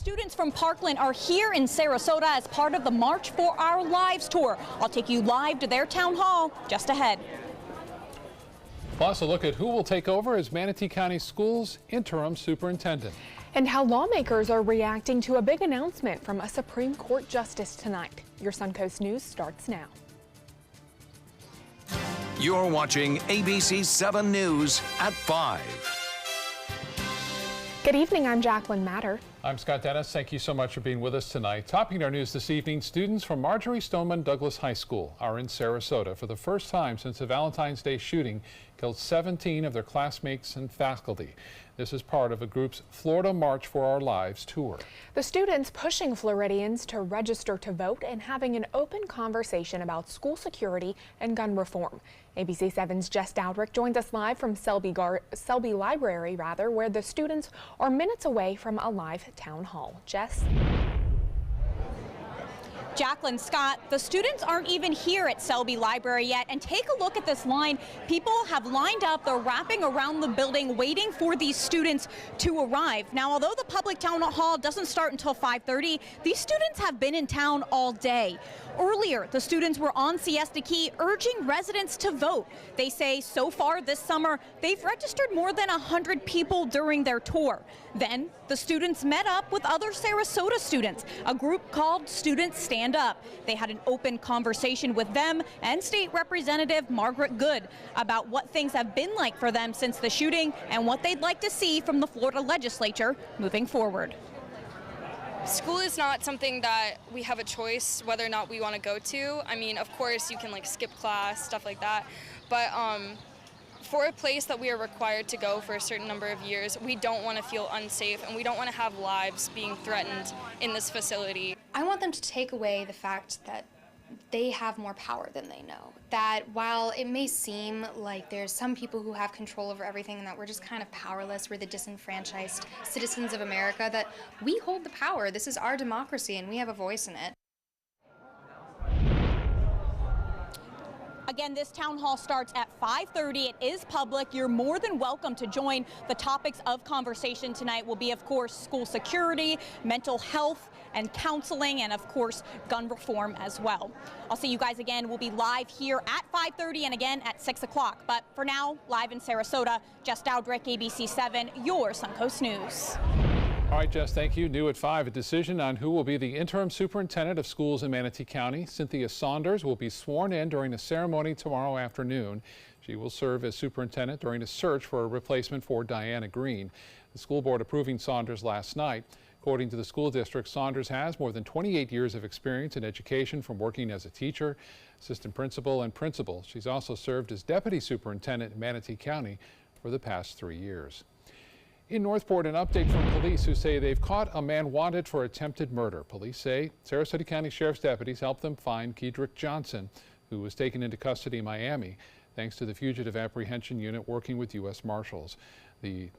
Students from Parkland are here in Sarasota as part of the March for Our Lives tour. I'll take you live to their town hall just ahead. Plus, a look at who will take over as Manatee County Schools interim superintendent. And how lawmakers are reacting to a big announcement from a Supreme Court justice tonight. Your Suncoast News starts now. You're watching ABC 7 News at 5. Good evening, I'm Jacqueline Matter. I'm Scott Dennis. Thank you so much for being with us tonight. Topping our news this evening, students from Marjory Stoneman Douglas High School are in Sarasota for the first time since the Valentine's Day shooting killed 17 of their classmates and faculty. This is part of a group's Florida March for Our Lives tour. The students pushing Floridians to register to vote and having an open conversation about school security and gun reform. ABC 7's Jess Dowdrick joins us live from Selby Library, where the students are minutes away from a live town hall. Jess? Jacqueline, Scott, the students aren't even here at Selby Library yet, and take a look at this line. People have lined up, they're wrapping around the building waiting for these students to arrive. Now, although the public town hall doesn't start until 5:30, these students have been in town all day. Earlier, the students were on Siesta Key urging residents to vote. They say so far this summer, they've registered more than 100 people during their tour. Then, the students met up with other Sarasota students, a group called Students Stand Up. They had an open conversation with them and State Representative Margaret Good about what things have been like for them since the shooting and what they'd like to see from the Florida legislature moving forward. School is not something that we have a choice whether or not we want to go to. I mean, of course, you can like skip class, stuff like that. But for a place that we are required to go for a certain number of years, we don't want to feel unsafe and we don't want to have lives being threatened in this facility. I want them to take away the fact that they have more power than they know. That while it may seem like there's some people who have control over everything and that we're just kind of powerless, we're the disenfranchised citizens of America, that we hold the power. This is our democracy and we have a voice in it. Again, this town hall starts at 5:30. It is public. You're more than welcome to join. The topics of conversation tonight will be, of course, school security, mental health, and counseling, and of course, gun reform as well. I'll see you guys again. We'll be live here at 5:30 and again at 6 o'clock. But for now, live in Sarasota, Jess Dowdrick, ABC 7, your Suncoast News. All right, Jess, thank you. New at 5, a decision on who will be the interim superintendent of schools in Manatee County. Cynthia Saunders will be sworn in during a ceremony tomorrow afternoon. She will serve as superintendent during a search for a replacement for Diana Green. The school board approving Saunders last night. According to the school district, Saunders has more than 28 years of experience in education from working as a teacher, assistant principal, and principal. She's also served as deputy superintendent in Manatee County for the past 3 years. In Northport, an update from police who say they've caught a man wanted for attempted murder. Police say Sarasota County Sheriff's deputies helped them find Kedrick Johnson, who was taken into custody in Miami, thanks to the Fugitive Apprehension Unit working with U.S. Marshals.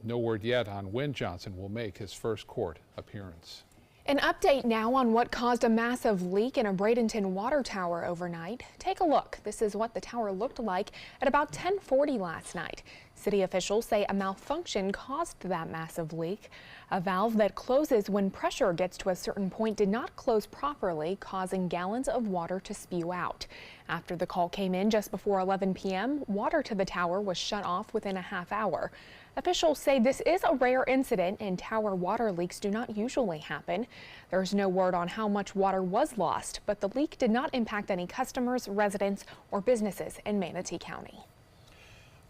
No word yet on when Johnson will make his first court appearance. An update now on what caused a massive leak in a Bradenton water tower overnight. Take a look. This is what the tower looked like at about 10:40 last night. City officials say a malfunction caused that massive leak. A valve that closes when pressure gets to a certain point did not close properly, causing gallons of water to spew out. After the call came in just before 11 p.m., water to the tower was shut off within a half hour. Officials say this is a rare incident and tower water leaks do not usually happen. There's no word on how much water was lost, but the leak did not impact any customers, residents, or businesses in Manatee County.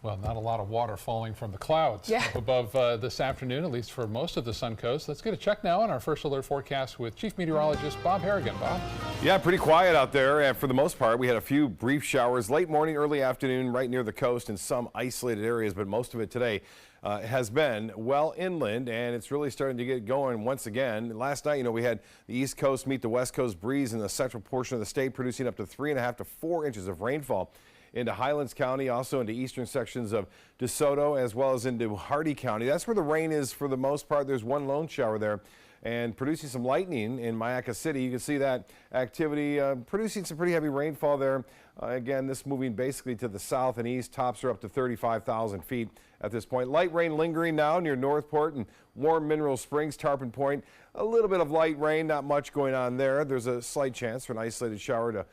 Well, not a lot of water falling from the clouds up above this afternoon, at least for most of the Suncoast. Let's get a check now on our first alert forecast with Chief Meteorologist Bob Harrigan. Bob? Yeah, pretty quiet out there. And for the most part, we had a few brief showers late morning, early afternoon, right near the coast in some isolated areas, but most of it today has been well inland, and it's really starting to get going once again. Last night, we had the East Coast meet the West Coast breeze in the central portion of the state, producing up to 3.5 to 4 inches of rainfall into Highlands County, also into eastern sections of DeSoto, as well as into Hardy County. That's where the rain is for the most part. There's one lone shower there. and producing some lightning in Mayaca City. You can see that activity producing some pretty heavy rainfall there. Again, this moving basically to the south and east. Tops are up to 35,000 feet at this point. Light rain lingering now near Northport and Warm Mineral Springs, Tarpon Point. A little bit of light rain, not much going on there. There's a slight chance for an isolated shower to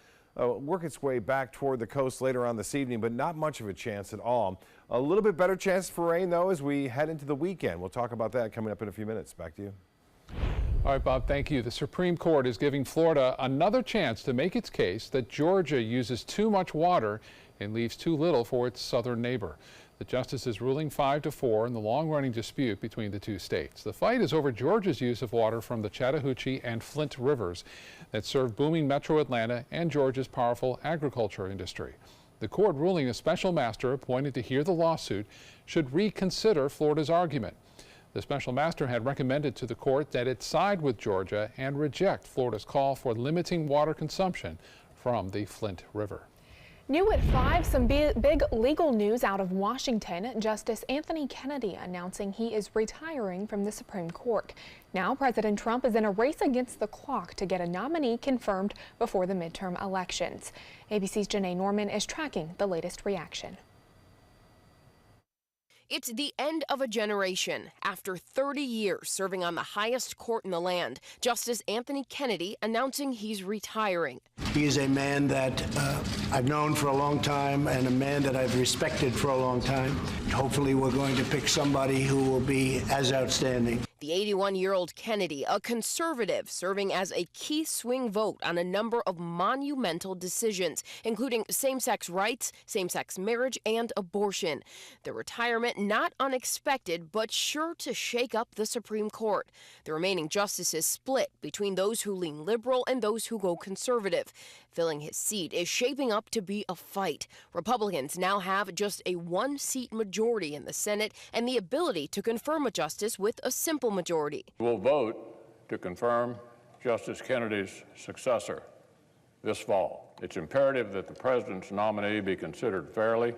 work its way back toward the coast later on this evening, but not much of a chance at all. A little bit better chance for rain, though, as we head into the weekend. We'll talk about that coming up in a few minutes. Back to you. All right, Bob, thank you. The Supreme Court is giving Florida another chance to make its case that Georgia uses too much water and leaves too little for its southern neighbor. The justice is ruling 5-4 in the long-running dispute between the two states. The fight is over Georgia's use of water from the Chattahoochee and Flint rivers that serve booming metro Atlanta and Georgia's powerful agriculture industry. The court ruling a special master appointed to hear the lawsuit should reconsider Florida's argument. The special master had recommended to the court that it side with Georgia and reject Florida's call for limiting water consumption from the Flint River. New at 5, some big legal news out of Washington. Justice Anthony Kennedy announcing he is retiring from the Supreme Court. Now President Trump is in a race against the clock to get a nominee confirmed before the midterm elections. ABC's Janae Norman is tracking the latest reaction. It's the end of a generation. After 30 years serving on the highest court in the land, Justice Anthony Kennedy announcing he's retiring. He is a man that I've known for a long time and a man that I've respected for a long time. Hopefully we're going to pick somebody who will be as outstanding. The 81-year-old Kennedy, a conservative, serving as a key swing vote on a number of monumental decisions, including same-sex rights, same-sex marriage, and abortion. The retirement not unexpected, but sure to shake up the Supreme Court. The remaining justices split between those who lean liberal and those who go conservative. Filling his seat is shaping up to be a fight. Republicans now have just a one-seat majority in the Senate and the ability to confirm a justice with a simple majority. We'll vote to confirm Justice Kennedy's successor this fall. It's imperative that the president's nominee be considered fairly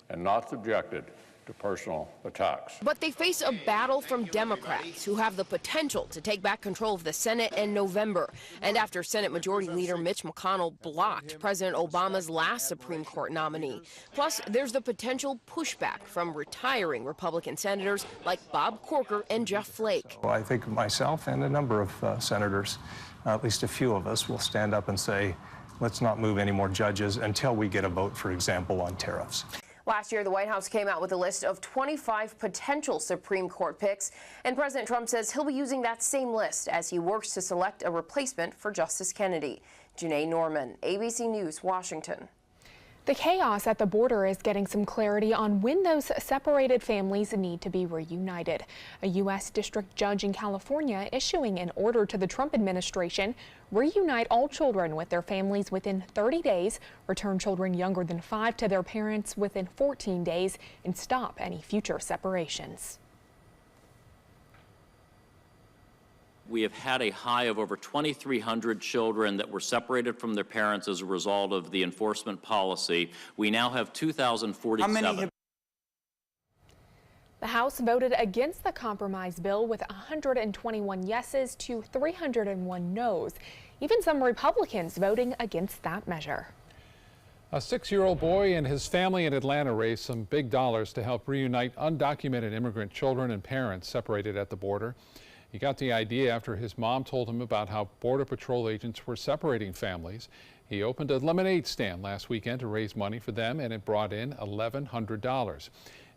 and not subjected to personal attacks. But they face a battle from Democrats who have the potential to take back control of the Senate in November. And after Senate Majority Leader Mitch McConnell blocked President Obama's last Supreme Court nominee. Plus, there's the potential pushback from retiring Republican senators like Bob Corker and Jeff Flake. Well, I think myself and a number of senators, at least a few of us, will stand up and say, let's not move any more judges until we get a vote, for example, on tariffs. Last year, the White House came out with a list of 25 potential Supreme Court picks, and President Trump says he'll be using that same list as he works to select a replacement for Justice Kennedy. Janae Norman, ABC News, Washington. The chaos at the border is getting some clarity on when those separated families need to be reunited. A U.S. district judge in California issuing an order to the Trump administration: reunite all children with their families within 30 days, return children younger than 5 to their parents within 14 days, and stop any future separations. We have had a high of over 2,300 children that were separated from their parents as a result of the enforcement policy. We now have 2,047. The House voted against the compromise bill with 121 yeses to 301 noes. Even some Republicans voting against that measure. A 6-year-old boy and his family in Atlanta raised some big dollars to help reunite undocumented immigrant children and parents separated at the border. He got the idea after his mom told him about how Border Patrol agents were separating families. He opened a lemonade stand last weekend to raise money for them, and it brought in $1,100.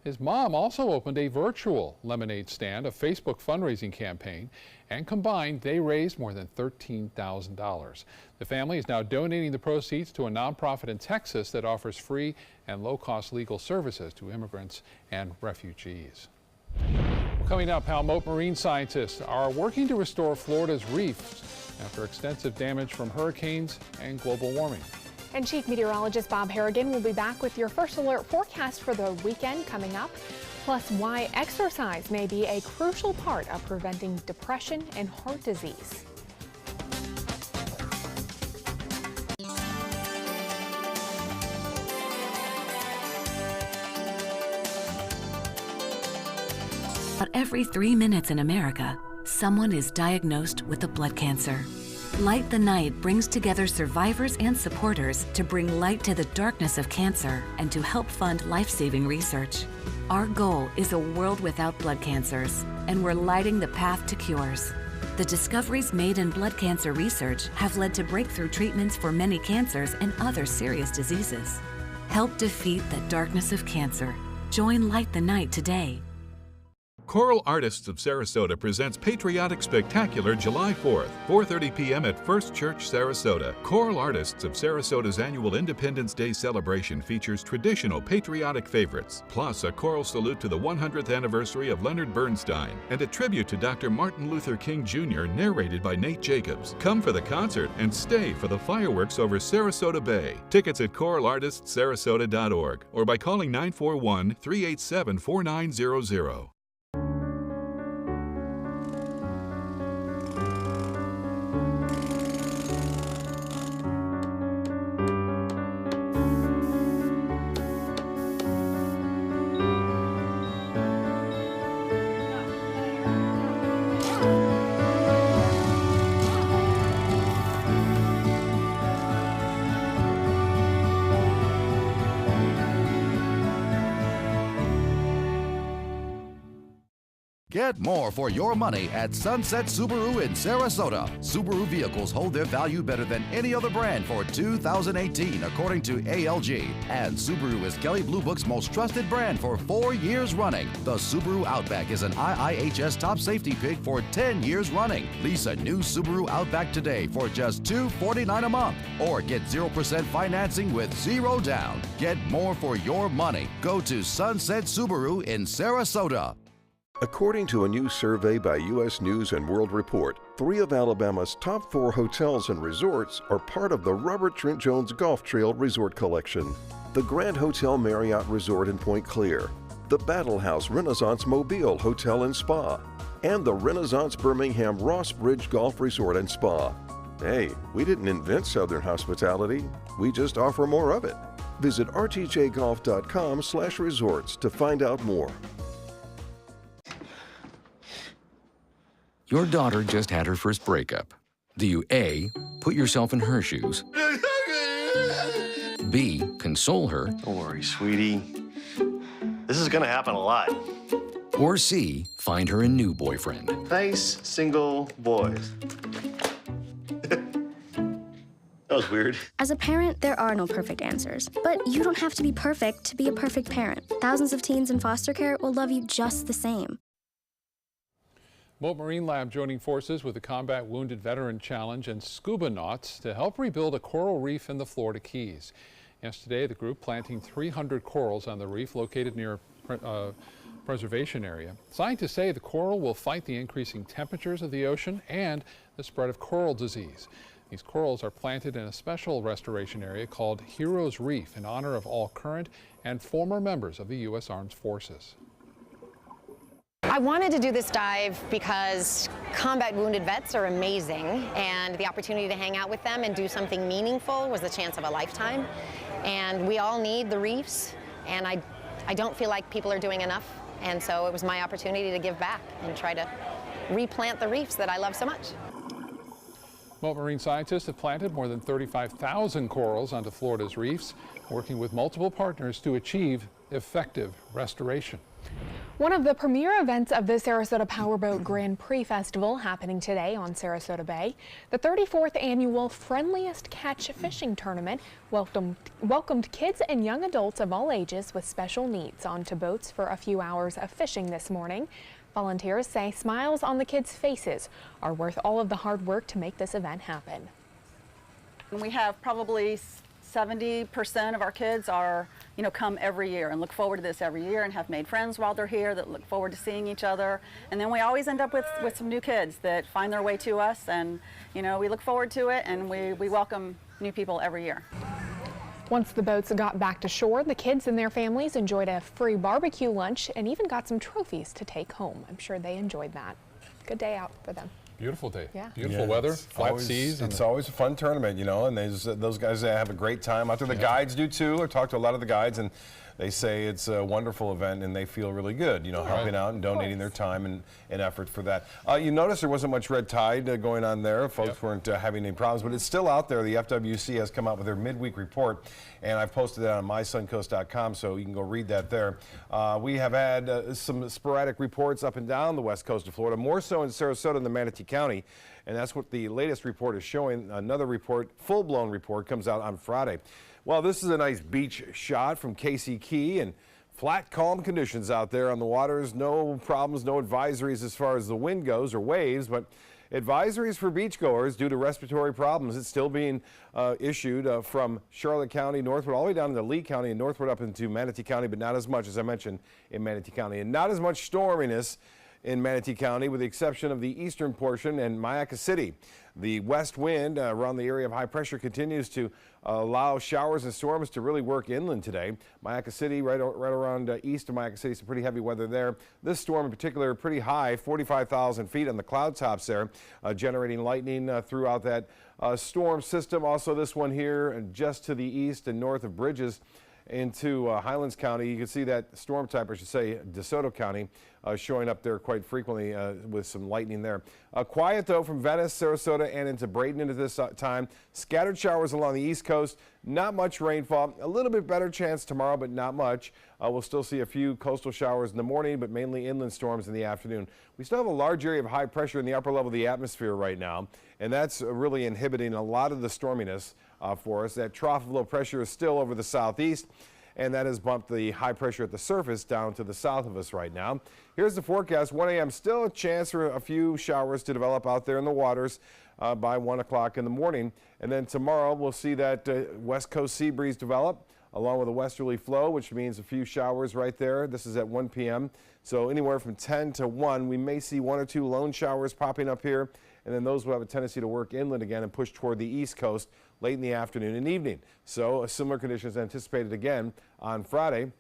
His mom also opened a virtual lemonade stand, a Facebook fundraising campaign, and combined they raised more than $13,000. The family is now donating the proceeds to a nonprofit in Texas that offers free and low-cost legal services to immigrants and refugees. Coming up, how Mote marine scientists are working to restore Florida's reefs after extensive damage from hurricanes and global warming. And Chief Meteorologist Bob Harrigan will be back with your first alert forecast for the weekend coming up. Plus, why exercise may be a crucial part of preventing depression and heart disease. But every 3 minutes in America, someone is diagnosed with a blood cancer. Light the Night brings together survivors and supporters to bring light to the darkness of cancer and to help fund life-saving research. Our goal is a world without blood cancers, and we're lighting the path to cures. The discoveries made in blood cancer research have led to breakthrough treatments for many cancers and other serious diseases. Help defeat the darkness of cancer. Join Light the Night today. Choral Artists of Sarasota presents Patriotic Spectacular July 4th, 4:30 p.m. at First Church, Sarasota. Choral Artists of Sarasota's annual Independence Day celebration features traditional patriotic favorites, plus a choral salute to the 100th anniversary of Leonard Bernstein, and a tribute to Dr. Martin Luther King Jr. narrated by Nate Jacobs. Come for the concert and stay for the fireworks over Sarasota Bay. Tickets at choralartistsarasota.org or by calling 941-387-4900. Get more for your money at Sunset Subaru in Sarasota. Subaru vehicles hold their value better than any other brand for 2018, according to ALG. And Subaru is Kelley Blue Book's most trusted brand for 4 years running. The Subaru Outback is an IIHS top safety pick for 10 years running. Lease a new Subaru Outback today for just $249 a month. Or get 0% financing with 0 down. Get more for your money. Go to Sunset Subaru in Sarasota. According to a new survey by U.S. News & World Report, 3 of Alabama's top 4 hotels and resorts are part of the Robert Trent Jones Golf Trail Resort Collection. The Grand Hotel Marriott Resort in Point Clear, the Battle House Renaissance Mobile Hotel and Spa, and the Renaissance Birmingham Ross Bridge Golf Resort and Spa. Hey, we didn't invent Southern hospitality, we just offer more of it. Visit rtjgolf.com/resorts to find out more. Your daughter just had her first breakup. Do you A, put yourself in her shoes? B, console her? Don't worry, sweetie. This is gonna happen a lot. Or C, find her a new boyfriend? Nice, single boys. That was weird. As a parent, there are no perfect answers. But you don't have to be perfect to be a perfect parent. Thousands of teens in foster care will love you just the same. Mote Marine Lab joining forces with the Combat Wounded Veteran Challenge and Scuba Nauts to help rebuild a coral reef in the Florida Keys. Yesterday, the group planting 300 corals on the reef located near a preservation area. Scientists say the coral will fight the increasing temperatures of the ocean and the spread of coral disease. These corals are planted in a special restoration area called Heroes Reef in honor of all current and former members of the U.S. Armed Forces. I wanted to do this dive because combat wounded vets are amazing, and the opportunity to hang out with them and do something meaningful was the chance of a lifetime. And we all need the reefs, and I don't feel like people are doing enough, and so it was my opportunity to give back and try to replant the reefs that I love so much. Mote Marine scientists have planted more than 35,000 corals onto Florida's reefs, working with multiple partners to achieve effective restoration. One of the premier events of the Sarasota Powerboat Grand Prix Festival happening today on Sarasota Bay. The 34th annual Friendliest Catch Fishing Tournament welcomed kids and young adults of all ages with special needs onto boats for a few hours of fishing this morning. Volunteers say smiles on the kids' faces are worth all of the hard work to make this event happen. We have probably 70% of our kids are, come every year and look forward to this every year and have made friends while they're here that look forward to seeing each other. And then we always end up with some new kids that find their way to us, and, we look forward to it, and we welcome new people every year. Once the boats got back to shore, the kids and their families enjoyed a free barbecue lunch and even got some trophies to take home. I'm sure they enjoyed that. Good day out for them. Beautiful day. Yeah. Beautiful weather, flat seas. It's always a fun tournament, and those guys have a great time out there. The guides do too. I talked to a lot of the guides, and they say it's a wonderful event and they feel really good, you know, helping out and donating their time and effort for that. You notice there wasn't much red tide going on there. Folks weren't having any problems, but it's still out there. The FWC has come out with their midweek report, and I've posted that on mysuncoast.com, so you can go read that there. We have had some sporadic reports up and down the west coast of Florida, more so in Sarasota than Manatee County, and that's what the latest report is showing. Another report, full-blown report, comes out on Friday. Well, this is a nice beach shot from Casey Key, and flat, calm conditions out there on the waters. No problems, no advisories as far as the wind goes or waves, but advisories for beachgoers due to respiratory problems. It's still being issued from Charlotte County northward all the way down into Lee County and northward up into Manatee County, but not as much, as I mentioned, in Manatee County. And not as much storminess in Manatee County, with the exception of the eastern portion and Mayaca City. The west wind around the area of high pressure continues to allow showers and storms to really work inland today. Mayaca City, right around east of Mayaca City, some pretty heavy weather there. This storm in particular, pretty high, 45,000 feet on the cloud tops there, generating lightning throughout that storm system. Also this one here just to the east and north of Bridges into Highlands County. You can see that storm type, I should say, DeSoto County, showing up there quite frequently with some lightning there. Quiet though from Venice, Sarasota, and into Bradenton at this time. Scattered showers along the east coast. Not much rainfall. A little bit better chance tomorrow, but not much. We'll still see a few coastal showers in the morning, but mainly inland storms in the afternoon. We still have a large area of high pressure in the upper level of the atmosphere right now, and that's really inhibiting a lot of the storminess for us. That trough of low pressure is still over the southeast, and that has bumped the high pressure at the surface down to the south of us right now. Here's the forecast. 1 a.m. still a chance for a few showers to develop out there in the waters by 1 o'clock in the morning. And then tomorrow we'll see that west coast sea breeze develop along with a westerly flow, which means a few showers right there. This is at 1 p.m. So anywhere from 10 to 1, we may see 1 or 2 lone showers popping up here, and then those will have a tendency to work inland again and push toward the east coast late in the afternoon and evening. So similar conditions anticipated again on Friday.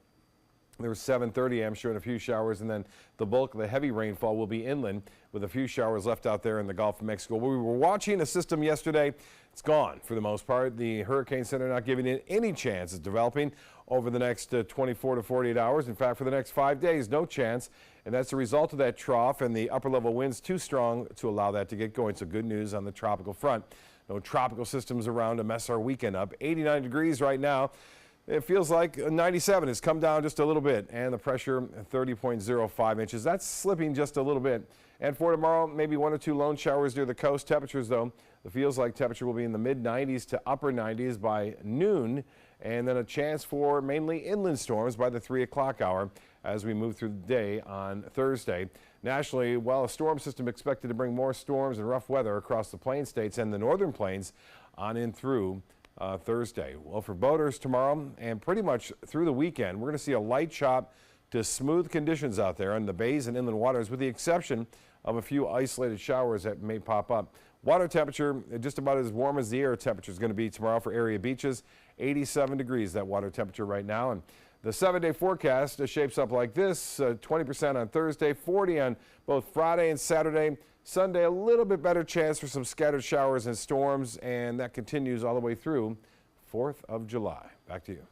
There was 7:30 a.m. showing a few showers, and then the bulk of the heavy rainfall will be inland with a few showers left out there in the Gulf of Mexico. We were watching a system yesterday. It's gone for the most part. The Hurricane Center not giving it any chance of developing over the next 24 to 48 hours. In fact, for the next 5 days, no chance. And that's a result of that trough and the upper level winds too strong to allow that to get going. So good news on the tropical front. No tropical systems around to mess our weekend up. 89 degrees right now. It feels like 97 has come down just a little bit, and the pressure 30.05 inches. That's slipping just a little bit. And for tomorrow, maybe 1 or 2 lone showers near the coast. Temperatures, though, it feels like temperature will be in the mid-90s to upper 90s by noon, and then a chance for mainly inland storms by the 3 o'clock hour as we move through the day on Thursday. Nationally, well, a storm system expected to bring more storms and rough weather across the plain states and the northern plains on in through Thursday. Well, for boaters tomorrow and pretty much through the weekend, we're going to see a light chop to smooth conditions out there in the bays and inland waters, with the exception of a few isolated showers that may pop up. Water temperature just about as warm as the air temperature is going to be tomorrow for area beaches. 87 degrees, that water temperature right now. And the 7-day forecast shapes up like this: 20% on Thursday, 40 on both Friday and Saturday. Sunday, a little bit better chance for some scattered showers and storms, and that continues all the way through 4th of July. Back to you.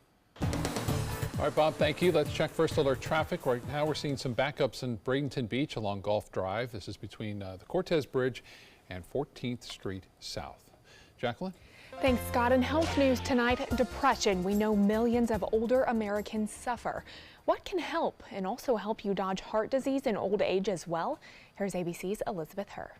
All right, Bob, thank you. Let's check first alert traffic. Right now we're seeing some backups in Bradenton Beach along Gulf Drive. This is between the Cortez Bridge and 14th Street South. Jacqueline? Thanks, Scott. In health news tonight, depression. We know millions of older Americans suffer. What can help and also help you dodge heart disease in old age as well? Here's ABC's Elizabeth Herr.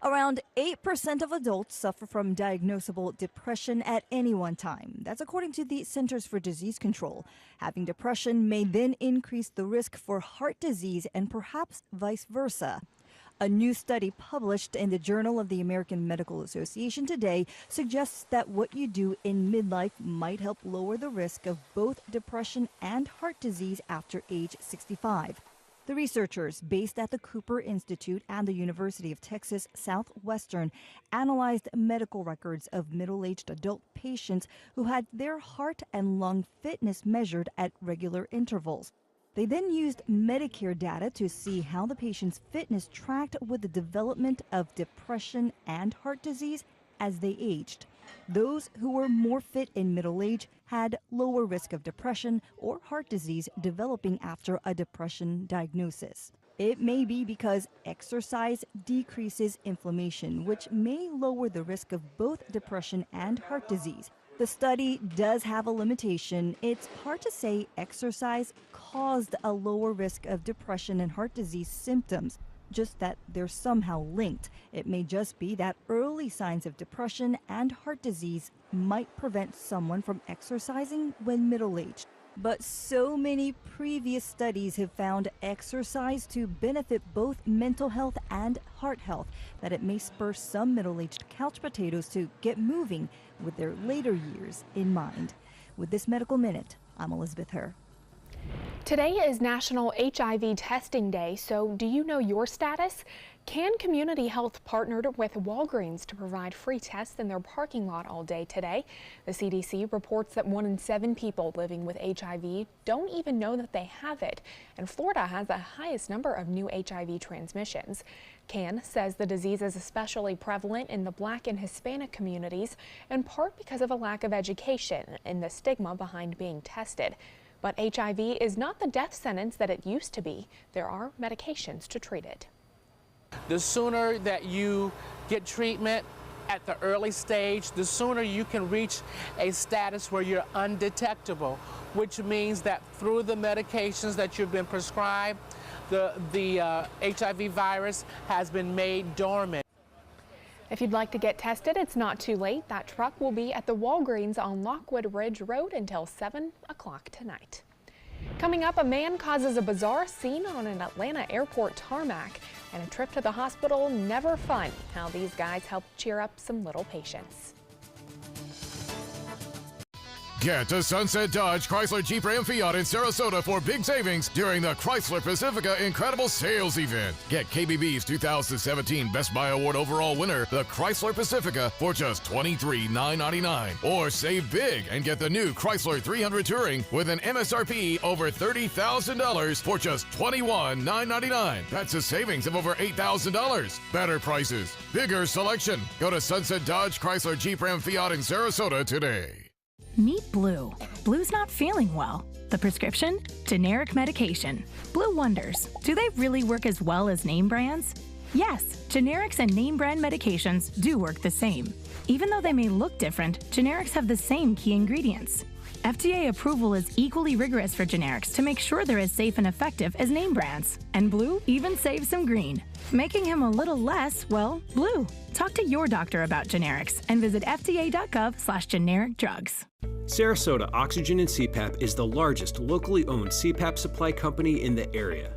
Around 8% of adults suffer from diagnosable depression at any one time. That's according to the Centers for Disease Control. Having depression may then increase the risk for heart disease and perhaps vice versa. A new study published in the Journal of the American Medical Association today suggests that what you do in midlife might help lower the risk of both depression and heart disease after age 65. The researchers, based at the Cooper Institute and the University of Texas Southwestern, analyzed medical records of middle-aged adult patients who had their heart and lung fitness measured at regular intervals. They then used Medicare data to see how the patient's fitness tracked with the development of depression and heart disease as they aged. Those who were more fit in middle age had lower risk of depression or heart disease developing after a depression diagnosis. It may be because exercise decreases inflammation, which may lower the risk of both depression and heart disease. The study does have a limitation. It's hard to say exercise caused a lower risk of depression and heart disease symptoms, just that they're somehow linked. It may just be that early signs of depression and heart disease might prevent someone from exercising when middle-aged. But so many previous studies have found exercise to benefit both mental health and heart health that it may spur some middle-aged couch potatoes to get moving with their later years in mind. With this Medical Minute, I'm Elizabeth Herr. Today is National HIV Testing Day, so do you know your status? Can Community Health partnered with Walgreens to provide free tests in their parking lot all day today? The CDC reports that 1 in 7 people living with HIV don't even know that they have it, and Florida has the highest number of new HIV transmissions. CAN says the disease is especially prevalent in the Black and Hispanic communities, in part because of a lack of education and the stigma behind being tested. But HIV is not the death sentence that it used to be. There are medications to treat it. The sooner that you get treatment at the early stage, the sooner you can reach a status where you're undetectable, which means that through the medications that you've been prescribed, the HIV virus has been made dormant. If you'd like to get tested, it's not too late. That truck will be at the Walgreens on Lockwood Ridge Road until 7 o'clock tonight. Coming up, a man causes a bizarre scene on an Atlanta airport tarmac, and a trip to the hospital never fun. How these guys help cheer up some little patients. Get to Sunset Dodge, Chrysler, Jeep, Ram, Fiat in Sarasota for big savings during the Chrysler Pacifica Incredible Sales Event. Get KBB's 2017 Best Buy Award overall winner, the Chrysler Pacifica, for just $23,999. Or save big and get the new Chrysler 300 Touring with an MSRP over $30,000 for just $21,999. That's a savings of over $8,000. Better prices, bigger selection. Go to Sunset Dodge, Chrysler, Jeep, Ram, Fiat in Sarasota today. Meet Blue. Blue's not feeling well. The prescription? Generic medication. Blue wonders, do they really work as well as name brands? Yes, generics and name brand medications do work the same. Even though they may look different, generics have the same key ingredients. FDA approval is equally rigorous for generics to make sure they're as safe and effective as name brands. And Blue even saves some green, making him a little less, well, blue. Talk to your doctor about generics and visit fda.gov/generic drugs. Sarasota Oxygen and CPAP is the largest locally owned CPAP supply company in the area.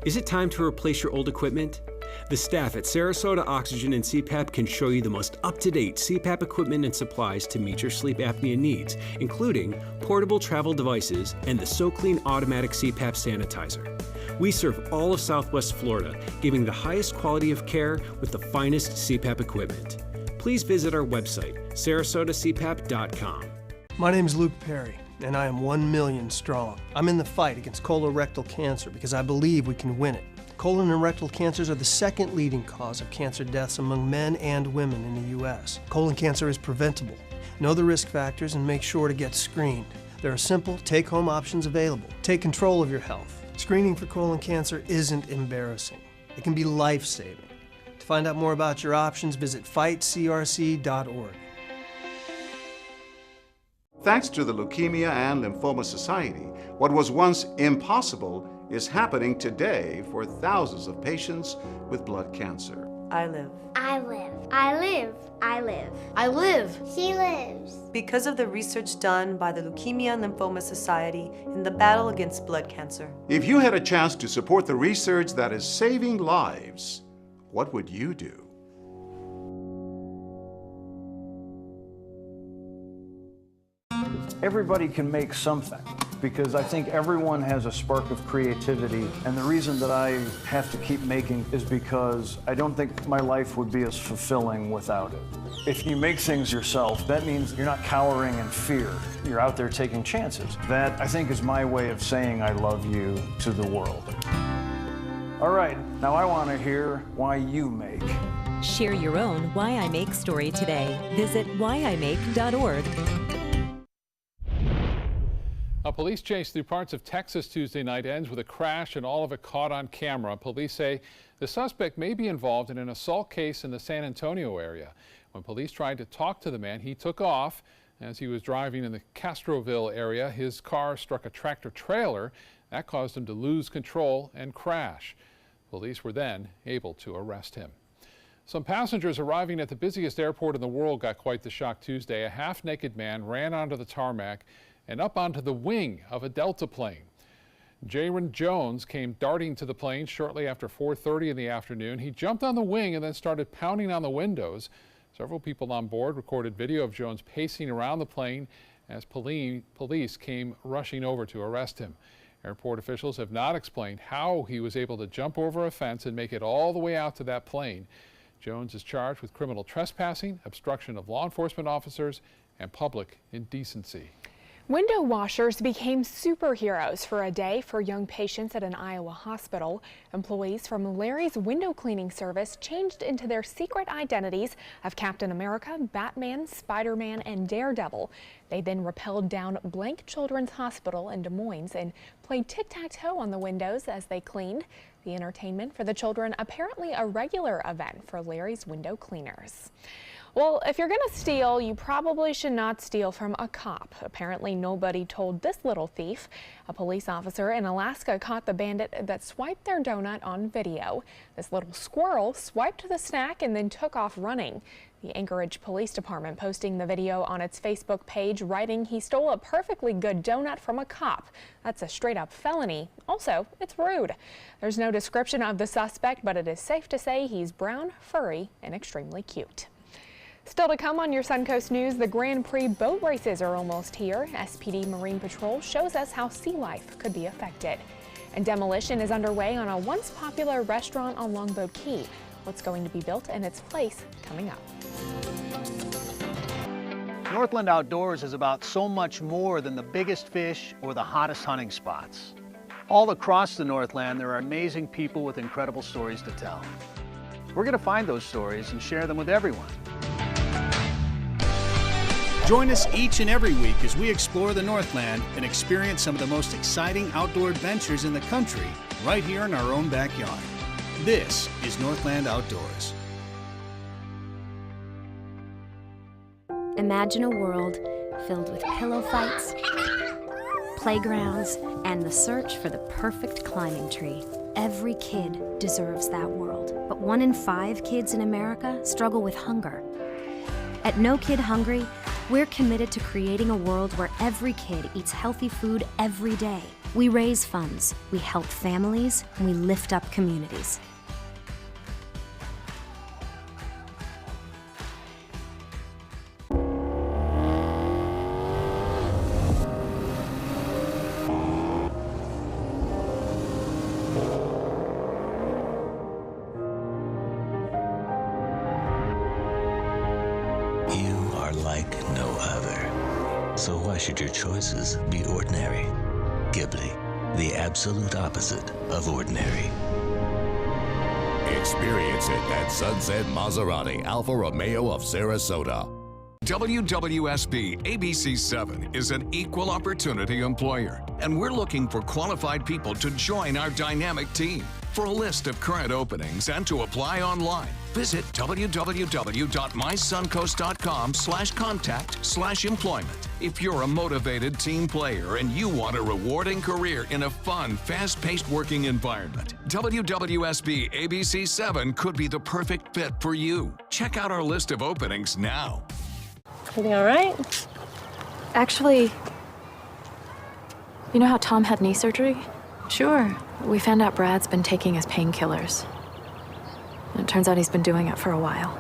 Is it time to replace your old equipment? The staff at Sarasota Oxygen and CPAP can show you the most up-to-date CPAP equipment and supplies to meet your sleep apnea needs, including portable travel devices and the SoClean automatic CPAP sanitizer. We serve all of Southwest Florida, giving the highest quality of care with the finest CPAP equipment. Please visit our website, sarasotacpap.com. My name is Luke Perry, and I am 1 million strong. I'm in the fight against colorectal cancer because I believe we can win it. Colon and rectal cancers are the second leading cause of cancer deaths among men and women in the U.S. Colon cancer is preventable. Know the risk factors and make sure to get screened. There are simple, take-home options available. Take control of your health. Screening for colon cancer isn't embarrassing. It can be life-saving. To find out more about your options, visit fightcrc.org. Thanks to the Leukemia and Lymphoma Society, what was once impossible is happening today for thousands of patients with blood cancer. I live. I live. I live. I live. I live. She lives. Because of the research done by the Leukemia and Lymphoma Society in the battle against blood cancer. If you had a chance to support the research that is saving lives, what would you do? Everybody can make something, because I think everyone has a spark of creativity, and the reason that I have to keep making is because I don't think my life would be as fulfilling without it. If you make things yourself, that means you're not cowering in fear. You're out there taking chances. That, I think, is my way of saying I love you to the world. All right, now I want to hear why you make. Share your own Why I Make story today. Visit whyimake.org. A police chase through parts of Texas Tuesday night ends with a crash and all of it caught on camera. Police say the suspect may be involved in an assault case in the San Antonio area. When police tried to talk to the man, he took off. As he was driving in the Castroville area, his car struck a tractor trailer. That caused him to lose control and crash. Police were then able to arrest him. Some passengers arriving at the busiest airport in the world got quite the shock Tuesday. A half-naked man ran onto the tarmac and up onto the wing of a Delta plane. Jaron Jones came darting to the plane shortly after 4:30 in the afternoon. He jumped on the wing and then started pounding on the windows. Several people on board recorded video of Jones pacing around the plane as police came rushing over to arrest him. Airport officials have not explained how he was able to jump over a fence and make it all the way out to that plane. Jones is charged with criminal trespassing, obstruction of law enforcement officers, and public indecency. Window washers became superheroes for a day for young patients at an Iowa hospital. Employees from Larry's window cleaning service changed into their secret identities of Captain America, Batman, Spider-Man, and Daredevil. They then rappelled down Blank Children's Hospital in Des Moines and played tic-tac-toe on the windows as they cleaned. The entertainment for the children apparently a regular event for Larry's window cleaners. Well, if you're going to steal, you probably should not steal from a cop. Apparently, nobody told this little thief. A police officer in Alaska caught the bandit that swiped their donut on video. This little squirrel swiped the snack and then took off running. The Anchorage Police Department posting the video on its Facebook page, writing he stole a perfectly good donut from a cop. That's a straight-up felony. Also, it's rude. There's no description of the suspect, but it is safe to say he's brown, furry, and extremely cute. Still to come on your Suncoast News, the Grand Prix boat races are almost here. SPD Marine Patrol shows us how sea life could be affected. And demolition is underway on a once popular restaurant on Longboat Key. What's going to be built in its place coming up. Northland Outdoors is about so much more than the biggest fish or the hottest hunting spots. All across the Northland, there are amazing people with incredible stories to tell. We're going to find those stories and share them with everyone. Join us each and every week as we explore the Northland and experience some of the most exciting outdoor adventures in the country right here in our own backyard. This is Northland Outdoors. Imagine a world filled with pillow fights, playgrounds, and the search for the perfect climbing tree. Every kid deserves that world, but 1 in 5 kids in America struggle with hunger. At No Kid Hungry, we're committed to creating a world where every kid eats healthy food every day. We raise funds, we help families, and we lift up communities. Like no other. So why should your choices be ordinary? Ghibli, the absolute opposite of ordinary. Experience it at Sunset Maserati Alfa Romeo of Sarasota. WWSB ABC7 is an equal opportunity employer, and we're looking for qualified people to join our dynamic team. For a list of current openings and to apply online, visit www.mysuncoast.com/contact/employment. If you're a motivated team player and you want a rewarding career in a fun, fast-paced working environment, WWSB ABC7 could be the perfect fit for you. Check out our list of openings now. Everything all right? Actually, you know how Tom had knee surgery? Sure. We found out Brad's been taking his painkillers. And it turns out he's been doing it for a while.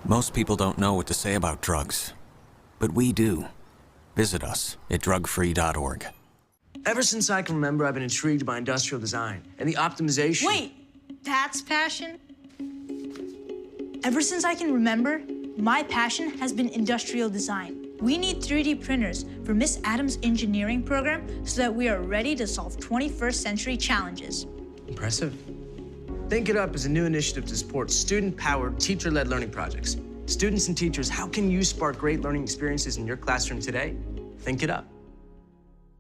Most people don't know what to say about drugs, but we do. Visit us at drugfree.org. Ever since I can remember, I've been intrigued by industrial design and the optimization. Wait, that's passion? Ever since I can remember, my passion has been industrial design. We need 3D printers for Miss Adams' engineering program so that we are ready to solve 21st century challenges. Impressive. Think It Up is a new initiative to support student-powered, teacher-led learning projects. Students and teachers, how can you spark great learning experiences in your classroom today? Think It Up.